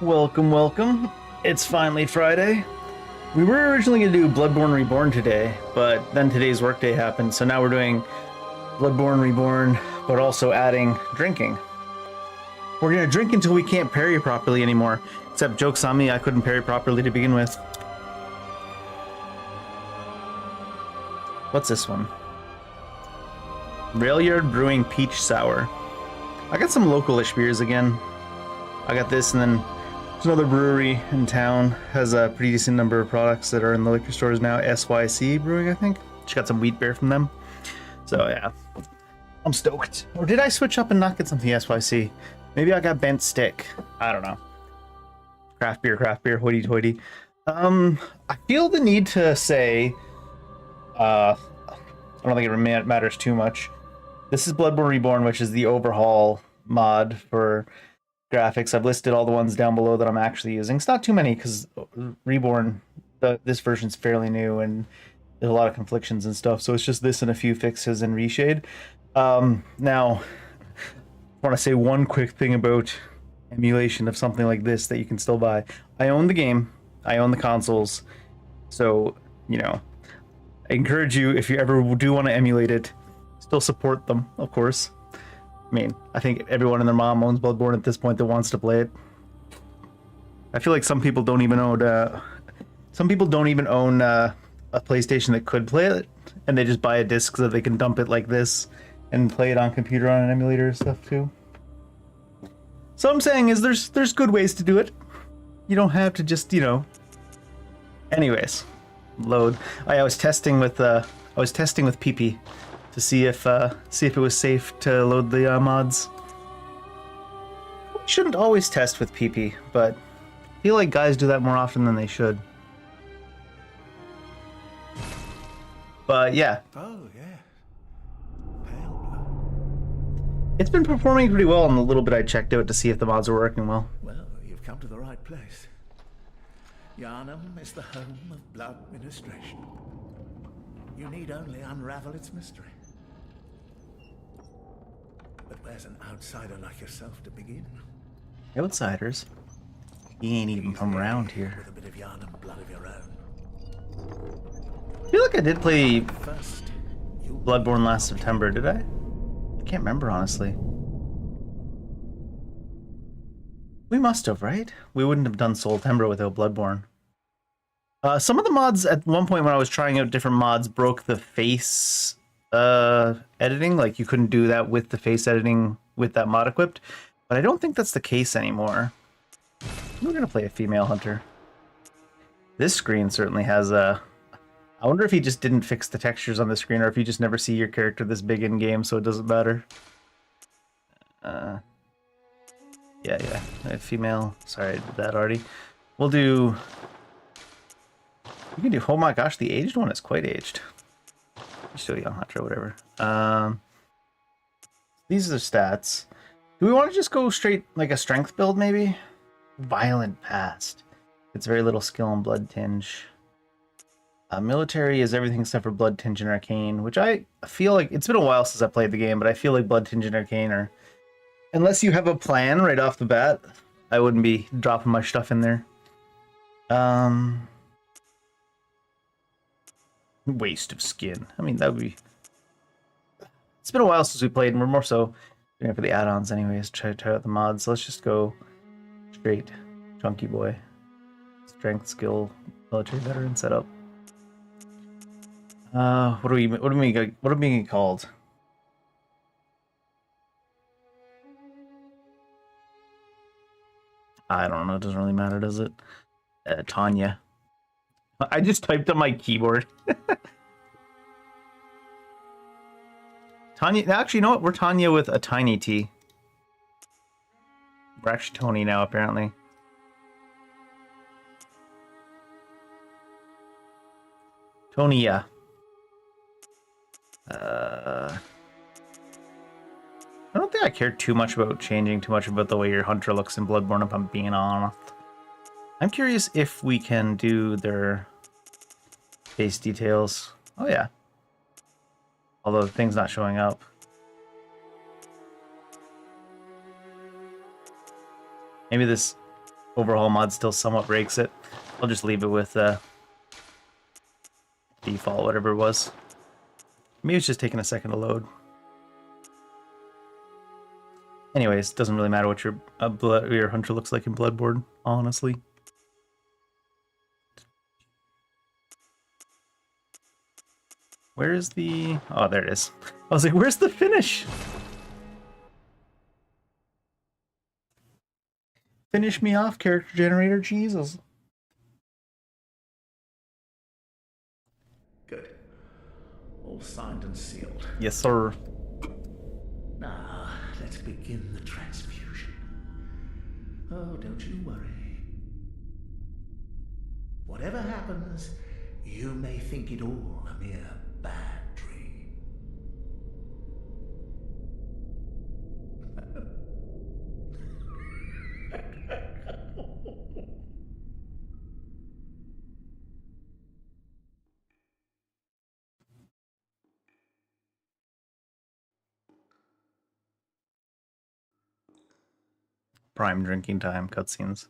Welcome, welcome. It's finally Friday. We were originally going to do Bloodborne Reborn today, but then today's workday happened, so now we're doing Bloodborne Reborn, but also adding drinking. We're going to drink until we can't parry properly anymore. Except, joke's on me, I couldn't parry properly to begin with. What's this one? Railyard Brewing Peach Sour. I got some local-ish beers again. I got this, and then there's another brewery in town. Has a pretty decent number of products that are in the liquor stores now. SYC Brewing, I think. Just got some wheat beer from them. So, yeah. I'm stoked. Or did I switch up and not get something SYC? Maybe I got Bent Stick. I don't know. Craft beer, hoity-toity. I feel the need to say... I don't think it matters too much. This is Bloodborne Reborn, which is the overhaul mod for graphics. I've listed all the ones down below that I'm actually using. It's not too many because Reborn, this version's fairly new and there's a lot of conflictions and stuff. So it's just this and a few fixes and reshade. Now, I want to say one quick thing about emulation of something like this that you can still buy. I own the game. I own the consoles. So, you know, I encourage you, if you ever do want to emulate it, still support them, of course. I mean, I think everyone and their mom owns Bloodborne at this point that wants to play it. I feel like some people don't even own a PlayStation that could play it, and they just buy a disc so that they can dump it like this and play it on computer on an emulator and stuff too. So I'm saying is there's good ways to do it. You don't have to just, you know. Anyways, load. I was testing with PP to see if it was safe to load the mods. Shouldn't always test with PP, but I feel like guys do that more often than they should. But yeah. Oh yeah. Pale. It's been performing pretty well in the little bit I checked out to see if the mods are working well. Well, you've come to the right place. Yharnam is the home of blood ministration. You need only unravel its mystery. But where's an outsider like yourself to begin? Outsiders? He ain't even from around here. With a bit of Yharnam blood of your own. I feel like I did play First, you Bloodborne last September, did I? I can't remember, honestly. We must have, right? We wouldn't have done September without Bloodborne. Some of the mods, at one point when I was trying out different mods, broke the face editing. Like, you couldn't do that with the face editing with that mod equipped. But I don't think that's the case anymore. We're going to play a female hunter. This screen certainly has a... I wonder if he just didn't fix the textures on the screen, or if you just never see your character this big in-game, so it doesn't matter. Yeah. Female. Sorry, I did that already. We'll do... You can do... Oh my gosh, the aged one is quite aged. Still young hunter or whatever. These are the stats. Do we want to just go straight, like a strength build, maybe? Violent past. It's very little skill and blood tinge. Military is everything except for blood tinge and arcane, which I feel like... It's been a while since I played the game, but I feel like blood tinge and arcane are... Unless you have a plan right off the bat, I wouldn't be dropping my stuff in there. Waste of skin. I mean, that would be... It's been a while since we played, and we're more so doing it for the add-ons anyways, try out the mods. So let's just go straight chunky boy. Strength, skill, military veteran setup. What are we being called? I don't know, it doesn't really matter, does it? Tanya. I just typed on my keyboard. Tanya, actually, you know what? We're Tanya with a tiny T. We're actually Tony now, apparently. Tonya. I don't think I care too much about changing too much about the way your hunter looks in Bloodborne, if I'm being honest. I'm curious if we can do their face details. Oh yeah. Although the thing's not showing up. Maybe this overhaul mod still somewhat breaks it. I'll just leave it with default, whatever it was. Maybe it's just taking a second to load. Anyways, doesn't really matter what your hunter looks like in Bloodborne, honestly. Where is the... Oh, there it is. I was like, where's the finish? Finish me off, character generator, Jesus. Good. All signed and sealed. Yes, sir. Now, let's begin the transfusion. Oh, don't you worry. Whatever happens, you may think it all a mere bad dream. Prime drinking time cutscenes.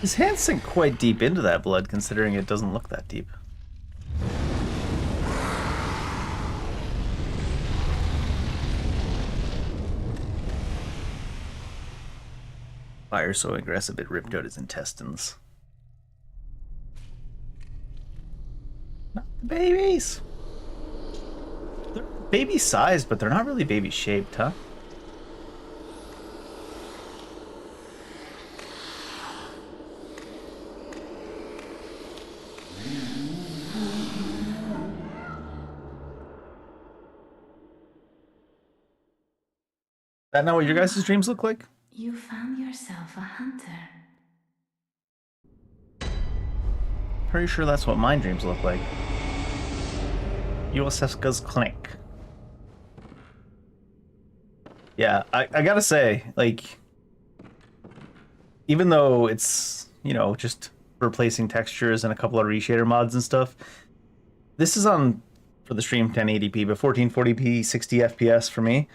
His hands sink quite deep into that blood, considering it doesn't look that deep. Fire so aggressive it ripped out his intestines. Not the babies! They're baby sized, but they're not really baby shaped, huh? That not what your guys' dreams look like? You found yourself a hunter. Pretty sure that's what my dreams look like. USSK's clinic. Yeah, I gotta say, like, even though it's, you know, just replacing textures and a couple of reshader mods and stuff, this is on, for the stream, 1080p, but 1440p, 60 FPS for me.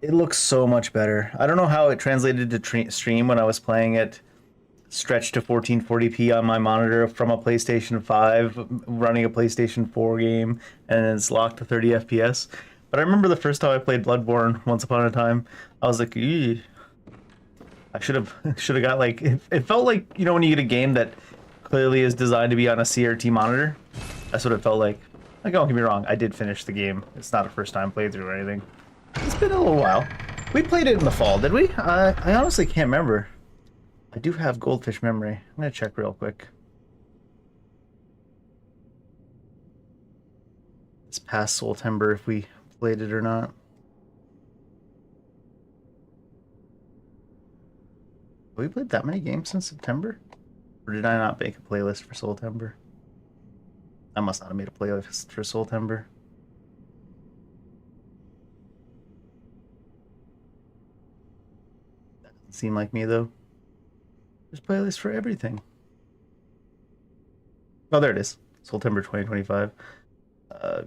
It looks so much better. I don't know how it translated to stream when I was playing it stretched to 1440p on my monitor from a PlayStation 5 running a PlayStation 4 game, and it's locked to 30 FPS. But I remember the first time I played Bloodborne once upon a time, I was like, eee. I should have got like it felt like, you know, when you get a game that clearly is designed to be on a CRT monitor. That's what it felt like. Like, don't get me wrong, I did finish the game. It's not a first time playthrough or anything. It's been a little while. We played it in the fall, did we? I honestly can't remember. I do have goldfish memory. I'm gonna check real quick. It's past September if we played it or not. Have we played that many games since September? Or did I not make a playlist for September? I must not have made a playlist for September. That doesn't seem like me though. There's playlists for everything. Oh, there it is. September 2025.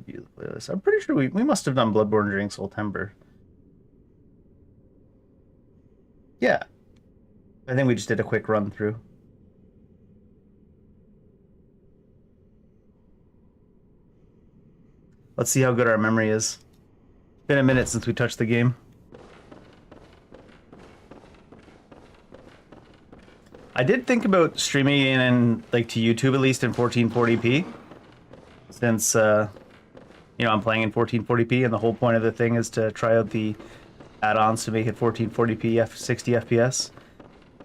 View the playlist. I'm pretty sure we must have done Bloodborne during September. Yeah. I think we just did a quick run through. Let's see how good our memory is. It's been a minute since we touched the game. I did think about streaming it in, like, to YouTube at least in 1440p. Since, you know, I'm playing in 1440p, and the whole point of the thing is to try out the add-ons to make it 1440p 60 FPS.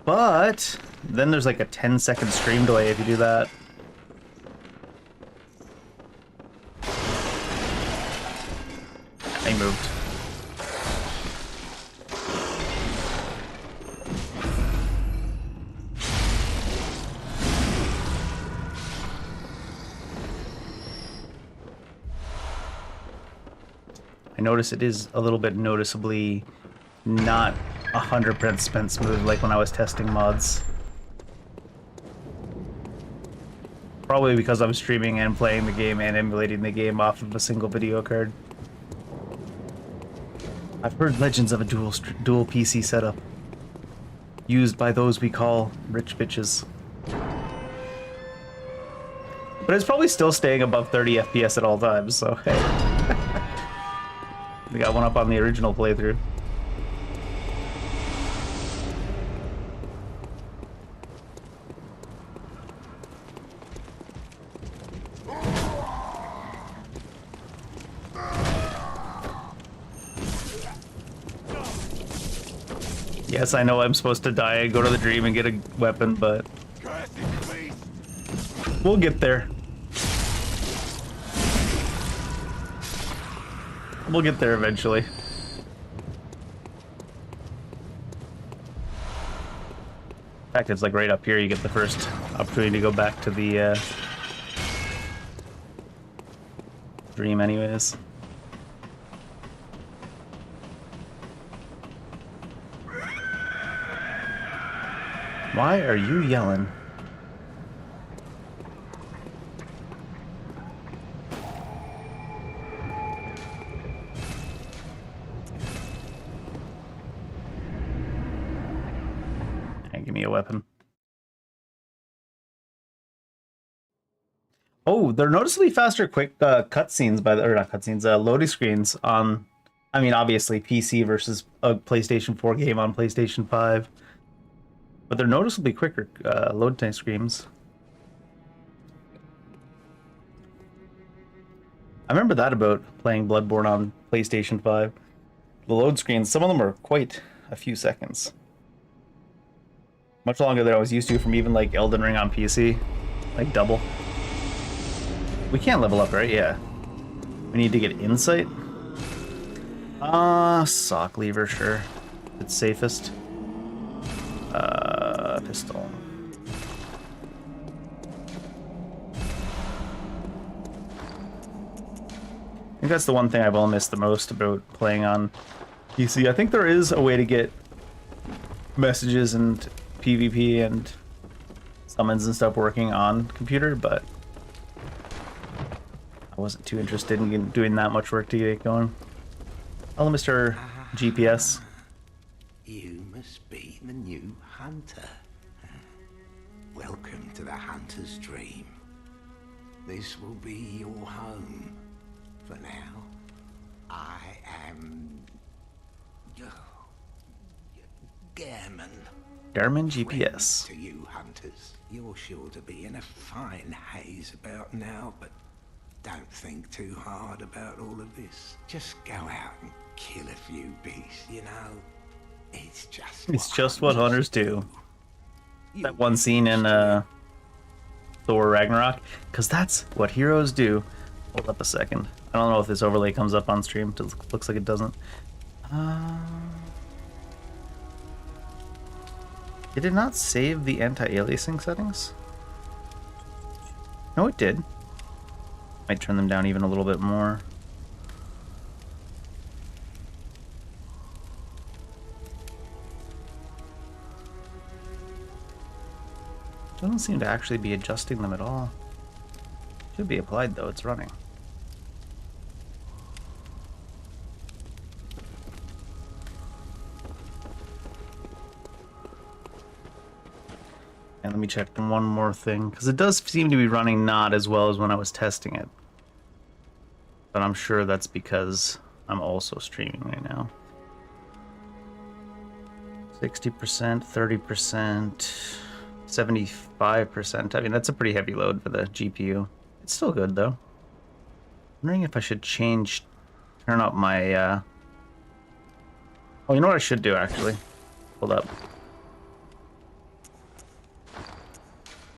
But then there's like a 10-second stream delay if you do that. I moved. I notice it is a little bit noticeably not 100% smooth like when I was testing mods. Probably because I'm streaming and playing the game and emulating the game off of a single video card. I've heard legends of a dual PC setup used by those we call rich bitches. But it's probably still staying above 30 FPS at all times, so hey. We got one up on the original playthrough. Yes, I know I'm supposed to die and go to the dream and get a weapon, but we'll get there. We'll get there eventually. In fact, it's like right up here you get the first opportunity to go back to the dream anyways. Why are you yelling? Hey, give me a weapon. Oh, they're noticeably faster quick cutscenes or not cutscenes, loading screens on, I mean, obviously PC versus a PlayStation 4 game on PlayStation 5. But they're noticeably quicker load time screens. I remember that about playing Bloodborne on PlayStation 5. The load screens, some of them are quite a few seconds. Much longer than I was used to from even like Elden Ring on PC. Like double. We can't level up, right? Yeah. We need to get insight. Sock lever, sure. It's safest. Pistol. I think that's the one thing I've all missed the most about playing on PC. I think there is a way to get messages and PvP and summons and stuff working on computer, but I wasn't too interested in doing that much work to get it going. Hello, Mr. GPS. You must be the new hunter. Welcome to the hunter's dream. This will be your home. For now, I am... Gehrman. Gehrman GPS. To you hunters, you're sure to be in a fine haze about now, but don't think too hard about all of this. Just go out and kill a few beasts, you know? It's just what hunters do. That one scene in Thor Ragnarok, because that's what heroes do. Hold up a second. I don't know if this overlay comes up on stream. It looks like it doesn't. Did it not save the anti-aliasing settings? No, it did. Might turn them down even a little bit more. Doesn't seem to actually be adjusting them at all. Should be applied though, it's running. And let me check one more thing, because it does seem to be running not as well as when I was testing it. But I'm sure that's because I'm also streaming right now. 60%, 30%. 75%. I mean, that's a pretty heavy load for the GPU. It's still good though. Wondering if I should turn up my oh, you know what I should do actually? Hold up.